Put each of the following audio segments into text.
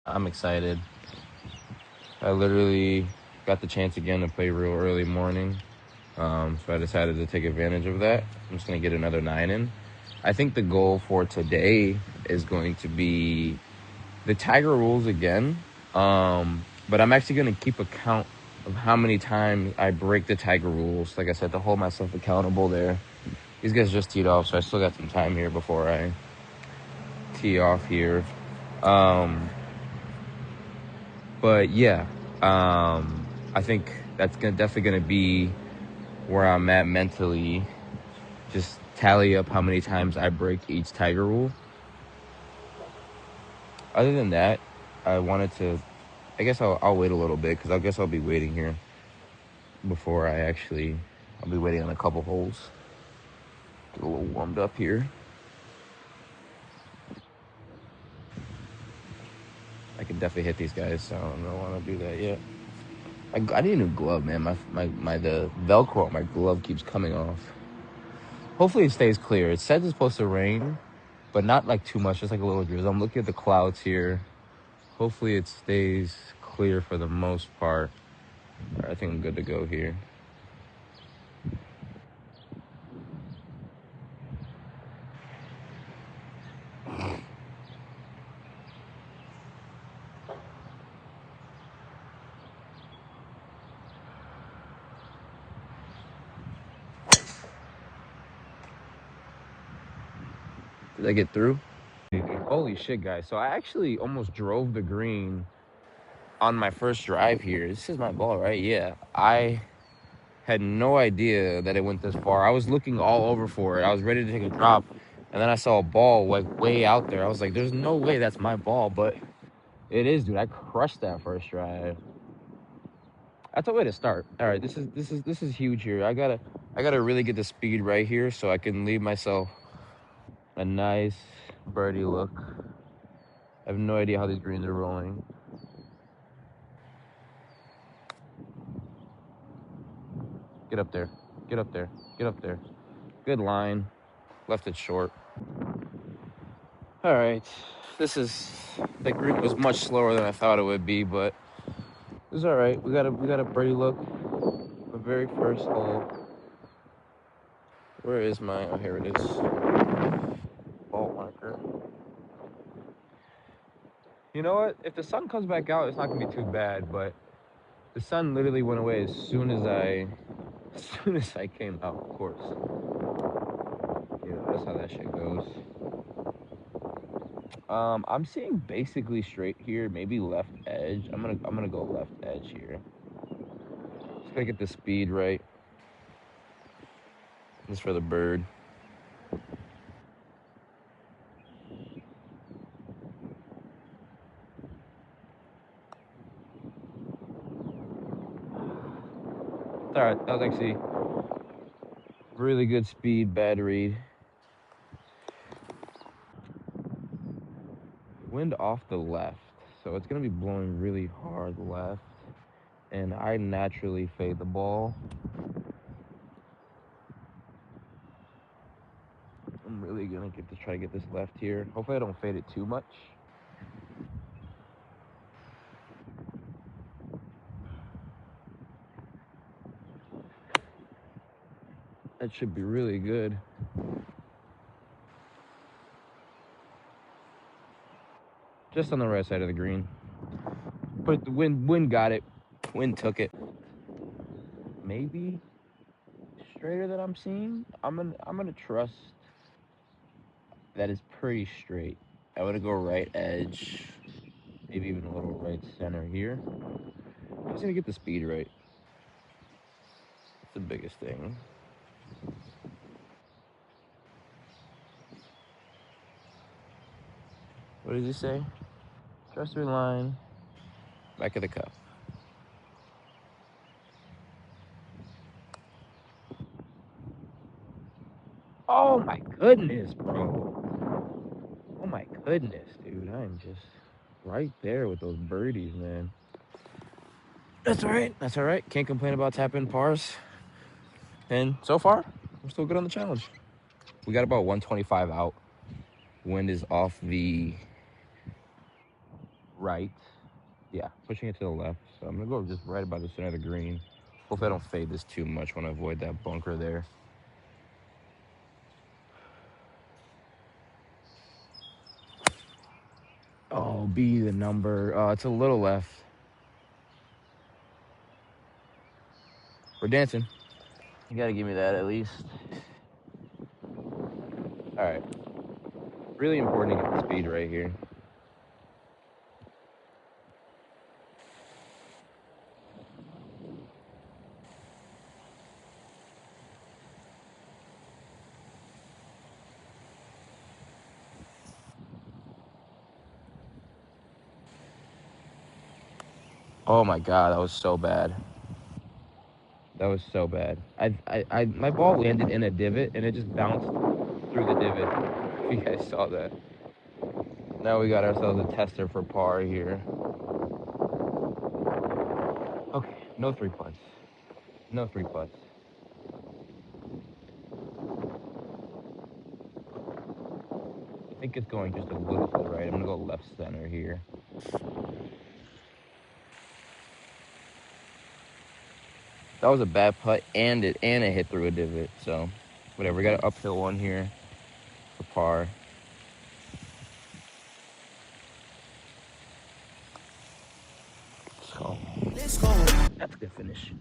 I'm excited. I literally got the chance again to play real early morning. So I decided to take advantage of that. I'm just going to get another 9 in. I think the goal for today is going to be the Tiger rules again. But I'm actually going to keep account of how many times I break the Tiger rules. Like I said, to hold myself accountable there. These guys just teed off, so I still got some time here before I tee off here. But yeah, I think that's definitely going to be where I'm at mentally. Just tally up how many times I break each Tiger rule. Other than that, I wanted to, I guess I'll wait a little bit because I guess I'll be waiting here before I'll be waiting on a couple holes. Get a little warmed up here. I can definitely hit these guys, so I don't want to do that yet. I need a new glove, man. The Velcro on my glove keeps coming off. Hopefully it stays clear. It says it's supposed to rain, but not like too much, just like a little drizzle. I'm looking at the clouds here. Hopefully it stays clear for the most part. All right, I think I'm good to go here. Did I get through? Holy shit, guys. So I actually almost drove the green on my first drive here. This is my ball, right? Yeah. I had no idea that it went this far. I was looking all over for it. I was ready to take a drop. And then I saw a ball like way out there. I was like, there's no way that's my ball, but it is, dude. I crushed that first drive. That's a way to start. All right, this is huge here. I gotta really get the speed right here so I can leave myself a nice birdie look. I have no idea how these greens are rolling. Get up there. Get up there. Get up there. Good line. Left it short. All right. The green was much slower than I thought it would be, but it was all right. We got a birdie look. The very first hole. Where is my? Oh, here it is. Ball marker. You know what? If the sun comes back out, it's not gonna be too bad. But the sun literally went away as soon as I came out. Of course. Yeah, that's how that shit goes. I'm seeing basically straight here, maybe left edge. I'm gonna go left edge here. Just gotta get the speed right. This is for the bird. All right, that was actually really good speed, bad read. Wind off the left, so it's gonna be blowing really hard left, and I naturally fade the ball. I'm really gonna try to get this left here. Hopefully I don't fade it too much. That should be really good. Just on the right side of the green. But the wind got it. Wind took it. Maybe straighter than I'm seeing. I'm gonna trust that it's pretty straight. I want to go right edge, maybe even a little right center here. I'm just gonna get the speed right. That's the biggest thing. What does he say? Trust your line. Back of the cup. Oh my goodness, bro. Oh my goodness, dude. I'm just right there with those birdies, man. That's all right. That's all right. Can't complain about tapping pars. And so far, we're still good on the challenge. We got about 125 out. Wind is off the right. Yeah, pushing it to the left. So I'm gonna go just right about the center of the green. Hopefully I don't fade this too much. Want to avoid that bunker there. Oh, B the number. It's a little left. We're dancing. You gotta give me that at least. All right. Really important to get the speed right here. Oh my God, that was so bad. That was so bad. My ball landed in a divot and it just bounced through the divot. If you guys saw that. Now we got ourselves a tester for par here. Okay, no three putts. No three putts. I think it's going just a little to the right. I'm gonna go left center here. That was a bad putt, and it hit through a divot. So, whatever. We got an uphill one here for par. So let's go. That's a good finish.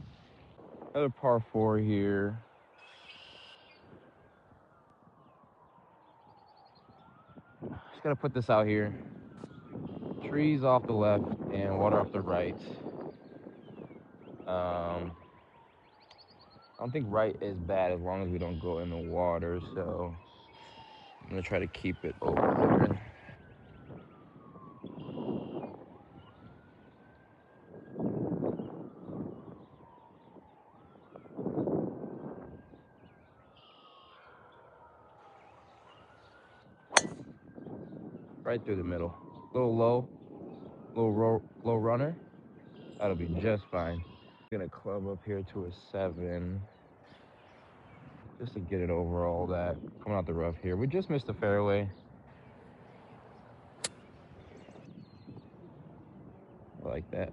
Another par 4 here. Just gotta put this out here. Trees off the left and water off the right. I don't think right is bad as long as we don't go in the water. So I'm gonna try to keep it over there. Right through the middle. A little low, low runner. That'll be just fine. Gonna club up here to a 7. Just to get it over all that. Coming out the rough here. We just missed the fairway. I like that.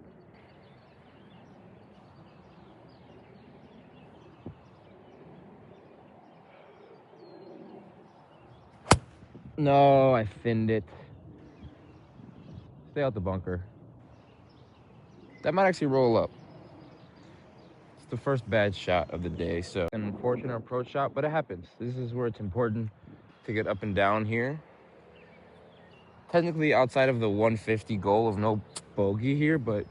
No, I thinned it. Stay out the bunker. That might actually roll up. It's the first bad shot of the day, so an unfortunate approach shot, but it happens. This is where it's important to get up and down here. Technically outside of the 150 goal of no bogey here, but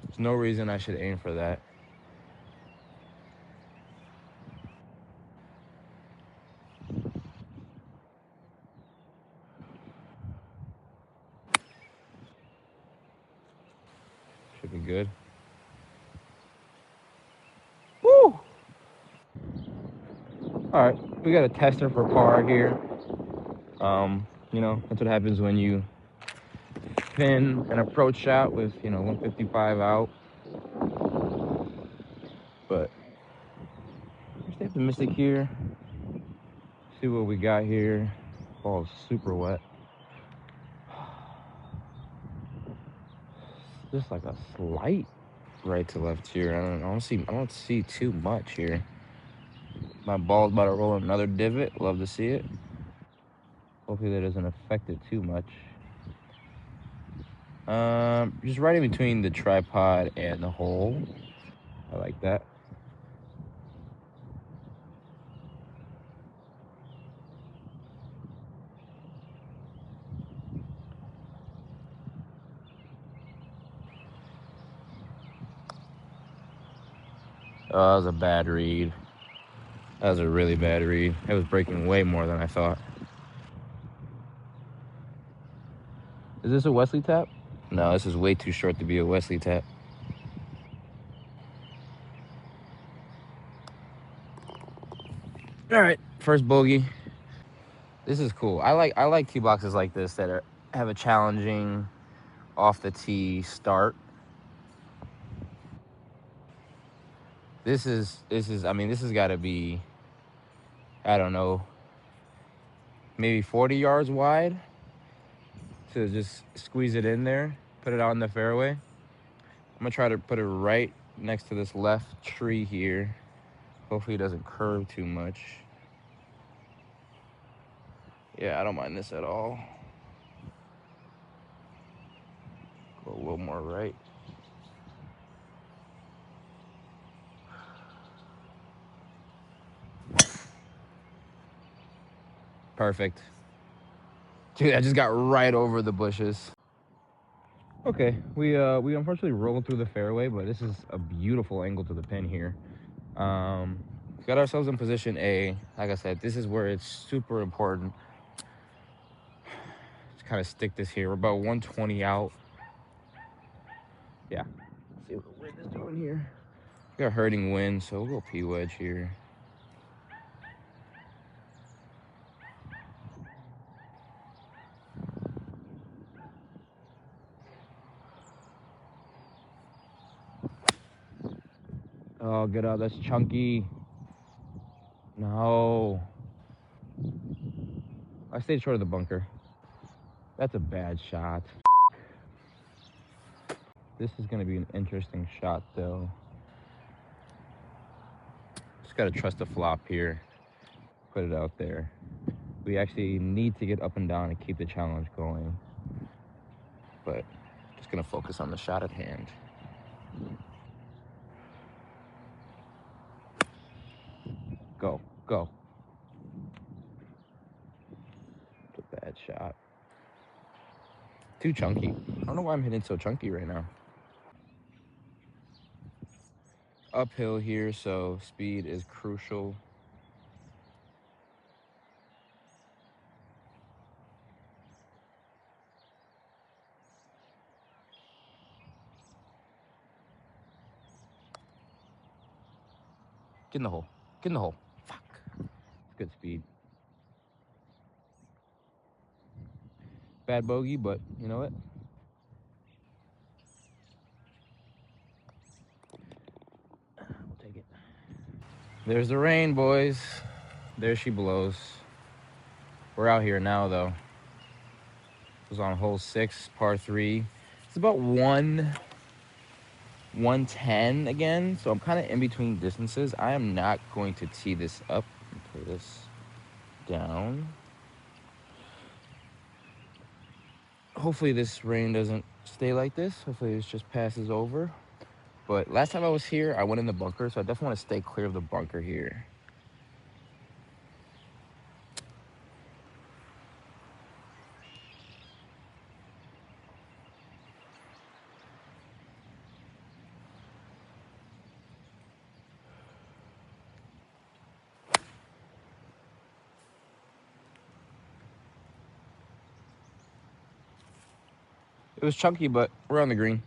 there's no reason I should aim for that. Should be good. Woo! All right, we got a tester for par here. You know, that's what happens when you pin an approach shot with, 155 out. But stay optimistic here. See what we got here. Ball is super wet. Just like a slight right to left here. I don't see too much here. My ball's about to roll another divot. Love to see it. Hopefully that doesn't affect it too much. Just right in between the tripod and the hole. I like that. Oh, that was a bad read. That was a really bad read. It was breaking way more than I thought. Is this a Wesley tap? No, this is way too short to be a Wesley tap. All right, first bogey. This is cool. I like tee boxes like this that have a challenging off the tee start. This is I mean, this has got to be, I don't know, maybe 40 yards wide to just squeeze it in there. put it out in the fairway. I'm gonna try to put it right next to this left tree here. Hopefully it doesn't curve too much. Yeah, I don't mind this at all. Go a little more right. Perfect. Dude, I just got right over the bushes. Okay, we unfortunately rolled through the fairway, but this is a beautiful angle to the pin here. Got ourselves in position A. Like I said, this is where it's super important. Just kind of stick this here. We're about 120 out. Yeah. Let's see what the wind is doing here. We got hurting wind, so we'll go P-wedge here. Oh, get out. That's chunky. No. I stayed short of the bunker. That's a bad shot. This is going to be an interesting shot, though. Just got to trust the flop here. Put it out there. We actually need to get up and down and keep the challenge going. But just going to focus on the shot at hand. Go, go. It's a bad shot. Too chunky. I don't know why I'm hitting so chunky right now. Uphill here, so speed is crucial. Get in the hole. Get in the hole. Fuck. Good speed. Bad bogey, but you know what? We'll take it. There's the rain, boys. There she blows. We're out here now, though. It was on hole 6, par 3. It's about 110 again, so I'm kind of in between distances. I am not going to tee this up. Put this down. Hopefully this rain doesn't stay like this. Hopefully this just passes over. But last time I was here, I went in the bunker, so I definitely want to stay clear of the bunker here. It was chunky, but we're on the green.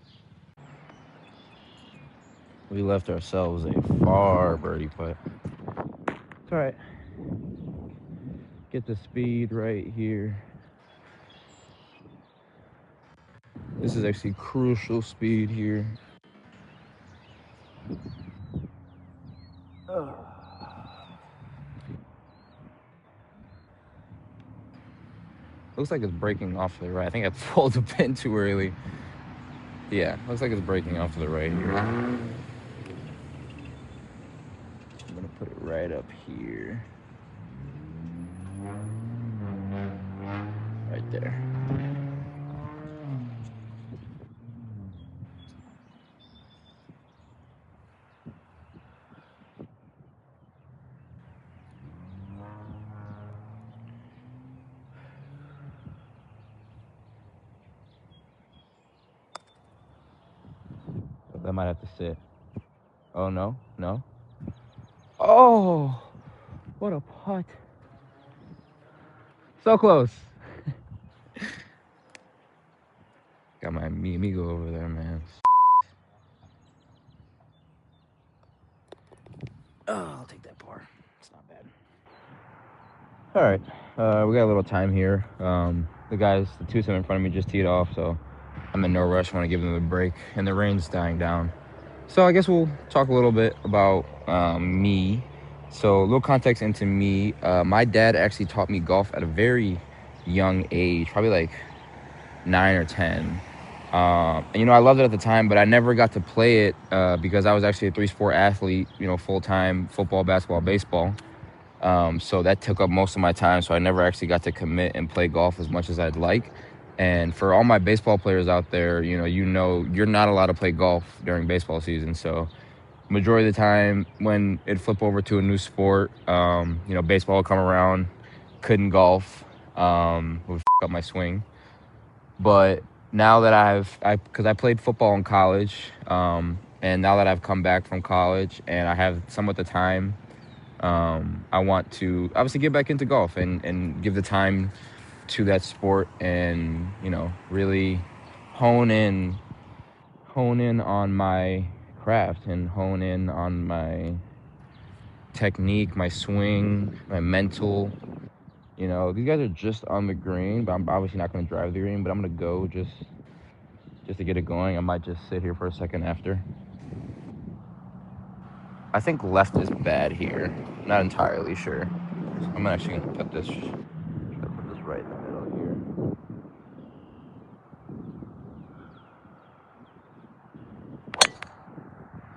We left ourselves a far birdie putt. It's all right. Get the speed right here. This is actually crucial speed here. Looks like it's breaking off to the right. I think I pulled the pin too early. Yeah, looks like it's breaking off to the right here. I'm gonna put it right up here. Right there. That might have to sit. Oh, no, no. Oh, what a putt. So close. Got my amigo over there, man. Oh, I'll take that par. It's not bad. All right, we got a little time here. The two in front of me just teed off, so I'm in no rush. I want to give them a break, and the rain's dying down. So I guess we'll talk a little bit about me. So a little context into me. My dad actually taught me golf at a very young age, probably like 9 or 10. And, you know, I loved it at the time, but I never got to play it because I was actually a three-sport athlete, you know, full-time football, basketball, baseball. So that took up most of my time. So I never actually got to commit and play golf as much as I'd like. And for all my baseball players out there, you know, you're not allowed to play golf during baseball season. So majority of the time when it flip over to a new sport, you know, baseball will come around, couldn't golf, would up my swing. But now that because I played football in college, and now that I've come back from college and I have somewhat the time, I want to obviously get back into golf and give the time to that sport and, you know, really hone in on my craft and hone in on my technique, my swing, my mental. You know, these guys are just on the green, but I'm obviously not going to drive the green, but I'm going to go just to get it going. I might just sit here for a second after. I think left is bad here. Not entirely sure. So I'm actually going to put this right in the middle here.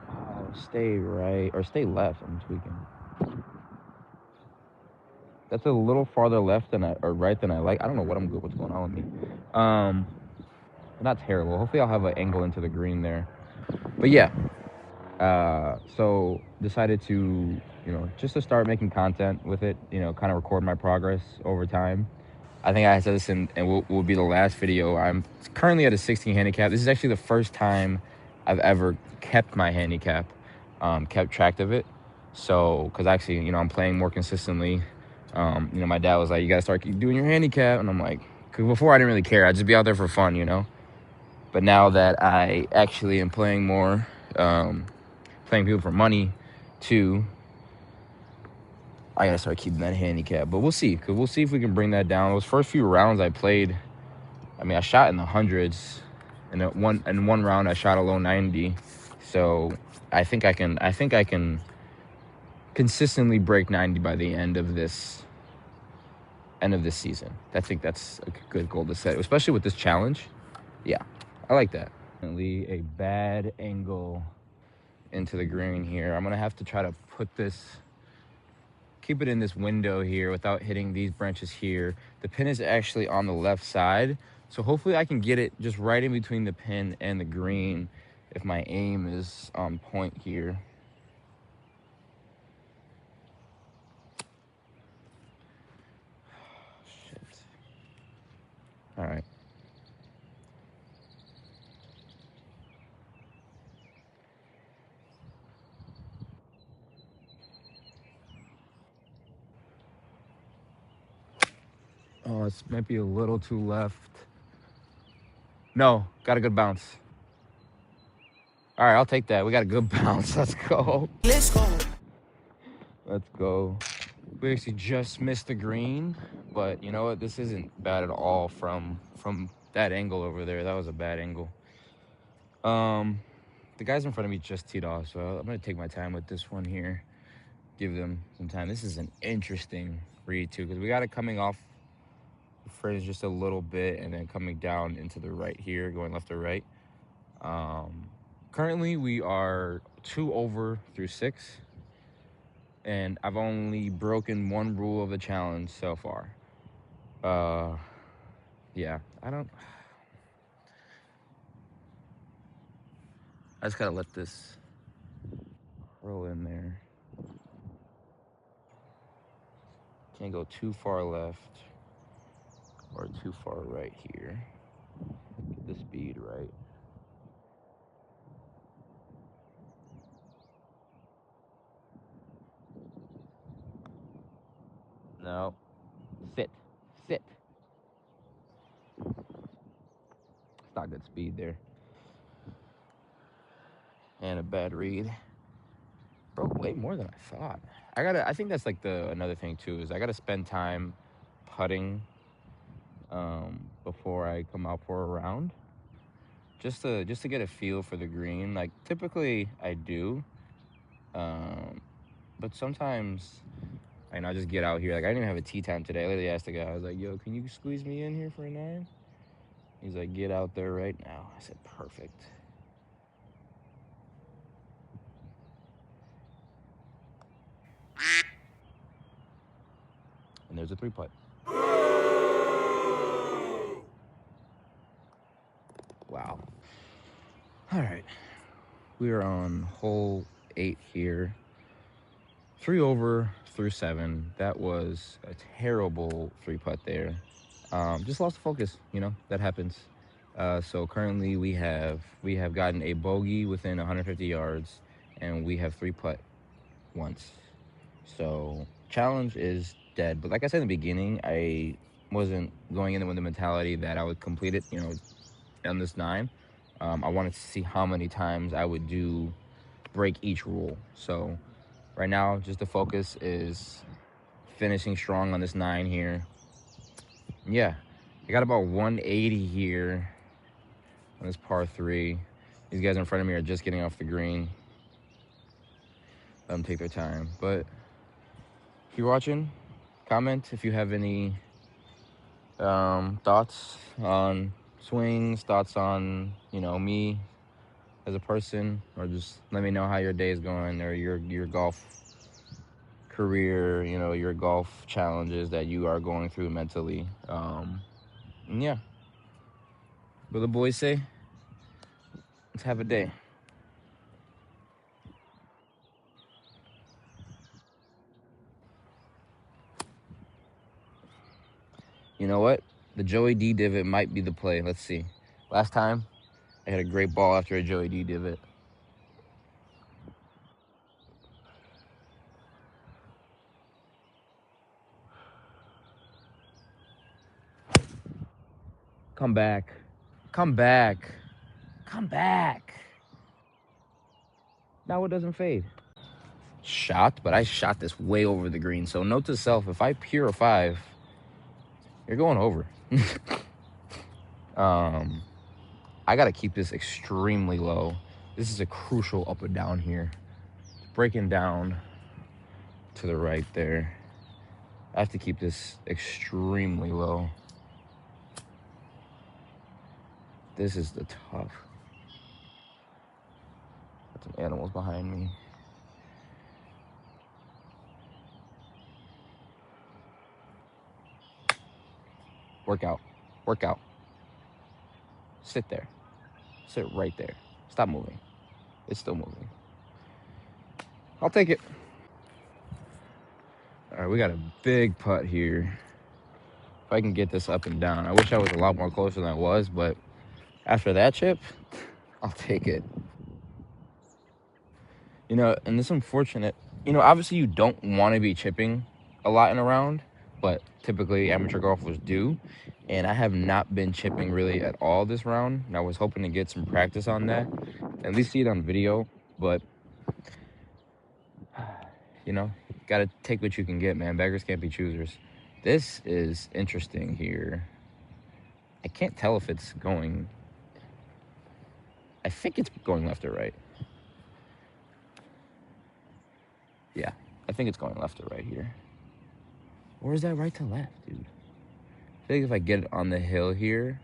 Oh, stay right or stay left. I'm tweaking. That's a little farther left than or right than I like. I don't know what's going on with me. Not terrible. Hopefully I'll have an angle into the green there. But yeah, so decided to, you know, just to start making content with it, you know, kind of record my progress over time. I think I said this and will be the last video. I'm currently at a 16 handicap. This is actually the first time I've ever kept my handicap, kept track of it. So, because actually, you know, I'm playing more consistently. You know, my dad was like, you got to start doing your handicap. And I'm like, because before I didn't really care. I'd just be out there for fun, you know. But now that I actually am playing more, playing people for money too, I gotta start keeping that handicap. But we'll see, because we'll see if we can bring that down. Those first few rounds I played, I mean, I shot in the hundreds. And in one round I shot a low 90. So I think I can consistently break 90 by the end of this season. I think that's a good goal to set, especially with this challenge. Yeah, I like that. Definitely a bad angle into the green here. I'm gonna have to try to keep it in this window here without hitting these branches here. The pin is actually on the left side, so hopefully I can get it just right in between the pin and the green if my aim is on point here. Shit. All right. Oh, this might be a little too left. No, got a good bounce. All right, I'll take that. We got a good bounce. Let's go. Let's go. Let's go. We actually just missed the green, but you know what? This isn't bad at all from that angle over there. That was a bad angle. The guys in front of me just teed off, so I'm gonna take my time with this one here. Give them some time. This is an interesting read too, because we got it coming off the fringe just a little bit, and then coming down into the right here, going left or right. Currently we are 2 over through 6, and I've only broken one rule of the challenge so far. Yeah, I just gotta let this roll in there. Can't go too far left or too far right here. Get the speed right. No. Sit. Sit. It's not good speed there. And a bad read. Broke way more than I thought. I think that's like another thing too, is I gotta spend time putting before I come out for a round. Just to get a feel for the green. Like typically I do. But sometimes I just get out here. Like I didn't even have a tee time today. I literally asked the guy, I was like, yo, can you squeeze me in here for a 9? He's like, get out there right now. I said, perfect. And there's a 3-putt. Wow. All right. We are on hole 8 here. 3 over through 7. That was a terrible 3-putt there. Just lost focus, that happens. So currently we have gotten a bogey within 150 yards, and we have 3-putt once. So challenge is dead. But like I said in the beginning, I wasn't going in with the mentality that I would complete it, on this 9. I wanted to see how many times I would break each rule. So right now, just the focus is finishing strong on this 9 here. Yeah, I got about 180 here on this par 3. These guys in front of me are just getting off the green. Let them take their time. But if you're watching, comment if you have any thoughts on swings, thoughts on, me as a person, or just let me know how your day is going, or your golf career, your golf challenges that you are going through mentally. And yeah, what the boys say, let's have a day. You know what? The Joey D divot might be the play. Let's see. Last time, I had a great ball after a Joey D divot. Come back. Come back. Come back. Now it doesn't fade. Shot, but I shot this way over the green. So note to self, if I pure a 5, you're going over. I got to keep this extremely low. This is a crucial up and down here. It's breaking down to the right there. I have to keep this extremely low. This is the tough. Got some animals behind me. Work out. Work out. Sit there. Sit right there. Stop moving. It's still moving. I'll take it. All right, we got a big putt here. If I can get this up and down. I wish I was a lot more closer than I was, but after that chip, I'll take it. And it's unfortunate. Obviously you don't want to be chipping a lot in a round, but typically amateur golfers do. And I have not been chipping really at all this round. And I was hoping to get some practice on that, at least see it on video. But, got to take what you can get, man. Beggars can't be choosers. This is interesting here. I can't tell if it's going... I think it's going left or right. Yeah, I think it's going left or right here. Or is that right to left, dude? I feel like if I get it on the hill here,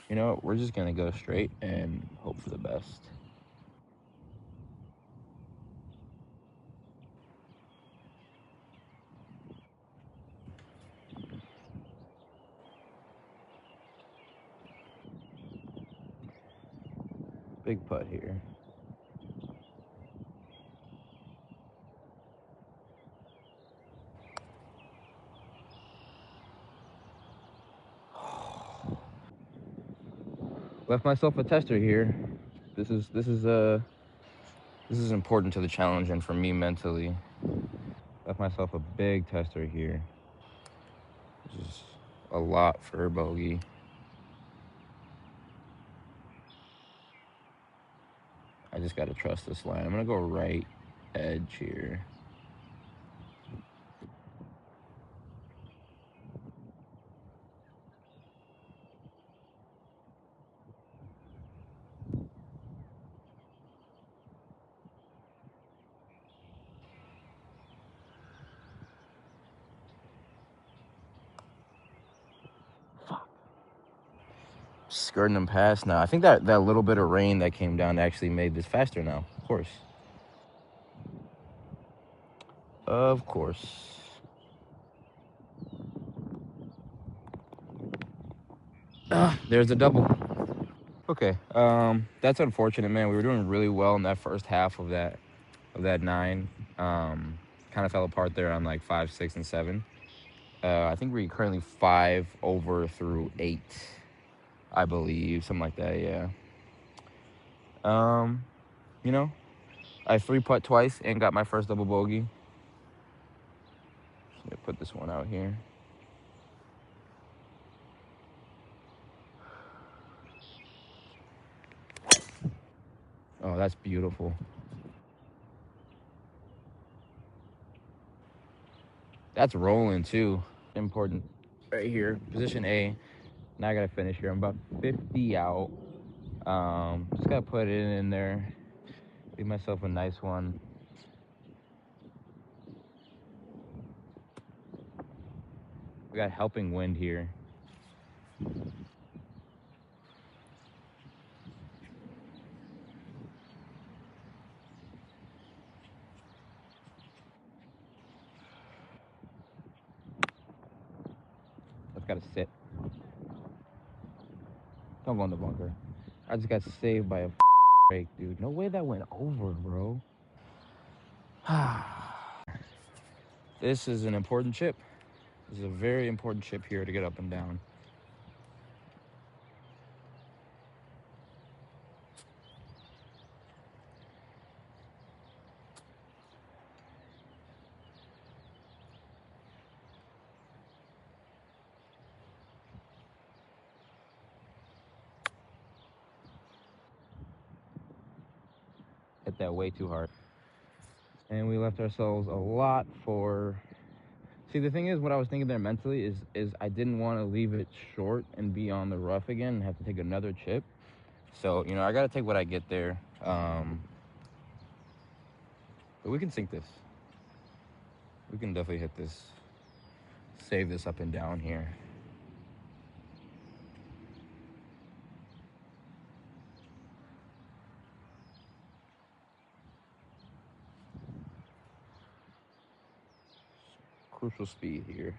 we're just going to go straight and hope for the best. Big putt here. Left myself a tester here. This is important to the challenge and for me mentally. Left myself a big tester here. This is a lot for a bogey. I just got to trust this line. I'm going to go right edge here. Fuck. skirting them past now. I think that little bit of rain that came down actually made this faster now. Of course. Of course. There's a double. Okay. That's unfortunate, man. We were doing really well in that first half of that 9. Kind of fell apart there on like 5, 6, and 7. I think we're currently 5 over through 8, I believe, something like that. Yeah. You know, I 3-putt twice and got my first double bogey. Let me put this one out here. Oh, that's beautiful. That's rolling too. Important right here. Position A. Now I gotta finish here. I'm about 50 out. Just gotta put it in there. Leave myself a nice one. We got helping wind here. That's gotta sit. Don't go in the bunker. I just got saved by a break, dude. No way that went over, bro. This is an important chip. This is a very important chip here to get up and down. Hit that way too hard. And we left ourselves a lot for... See, the thing is, what I was thinking there mentally is I didn't want to leave it short and be on the rough again and have to take another chip. So, I got to take what I get there. But we can sink this. We can definitely hit this. Save this up and down here. Crucial speed here.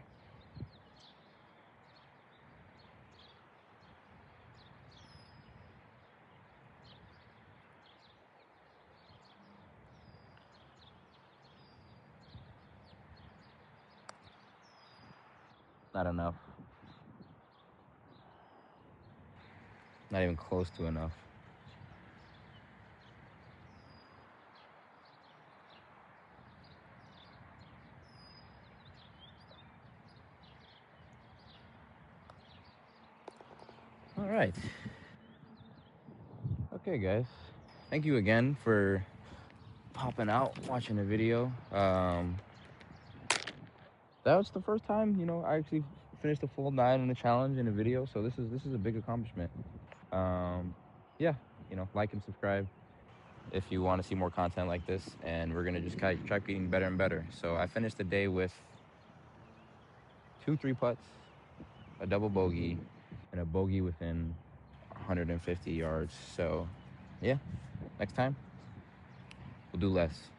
Not enough. Not even close to enough. All right. Okay, guys. Thank you again for popping out, watching the video. That was the first time, I actually finished a full 9 in a challenge in a video. So this is a big accomplishment. Yeah, like and subscribe if you want to see more content like this, and we're gonna just try getting better and better. So I finished the day with 2 3-putts, a double bogey, and a bogey within 150 yards. So yeah, next time we'll do less.